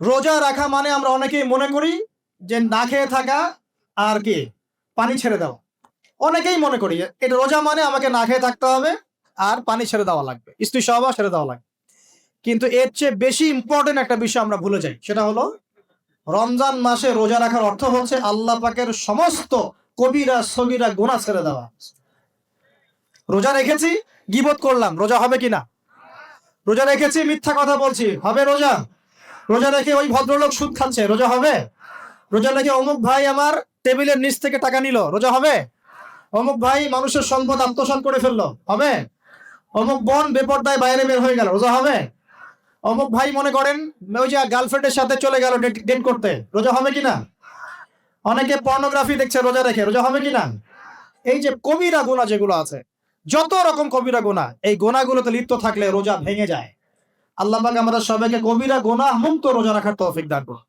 রোজা রাখা মানে আমরা অনেকেই মনে করি যে না খেয়ে থাকা আর কি পানি ছেড়ে দেওয়া। অনেকেই মনে করি এটা রোজা মানে আমাকে না খেয়ে থাকতে হবে আর পানি ছেড়ে দেওয়া লাগবে, স্ত্রী সহবাস ছেড়ে দেওয়া লাগবে। কিন্তু এর চেয়ে বেশি ইম্পর্টেন্ট একটা বিষয় আমরা ভুলে যাই, সেটা হলো রমজান মাসে রোজা রাখার অর্থ হচ্ছে আল্লাহ পাকের সমস্ত কবিরা সগীরা গুনাহ ছেড়ে দেওয়া। রোজা রেখেছি, গীবত করলাম, রোজা হবে কিনা? রোজা রেখেছি, মিথ্যা কথা বলছি, হবে রোজা? রোজা রেখে ওই ভদ্রলোক সুদ খাচ্ছে, রোজা হবে? রোজা রেখে অমুক ভাই আমার টেবিলের নিচ থেকে টাকা নিল, রোজা হবে? অমুক ভাই মানুষের সম্পদ আত্মসাৎ করে ফেললো, হবে? অমুক বোন বেপর্দায় বাইরে বের হয়ে গেল, রোজা হবে? অমুক ভাই মনে করেন ওই যে গার্লফ্রেন্ডের সাথে চলে গেল ডেট করতে, রোজা হবে কিনা? অনেকে পর্নোগ্রাফি দেখছে রোজা রেখে, রোজা হবে কিনা? এই যে কবিরা গুনাহ যেগুলো আছে, যত রকম কবিরা গুনাহ, এই গুনাহগুলোতে লিপ্ত থাকলে রোজা ভেঙে যায়। আল্লাহ পাক আমাদের সবাইকে কবিরা গুনাহ মুক্ত রোজা রাখার তৌফিক দান করুন।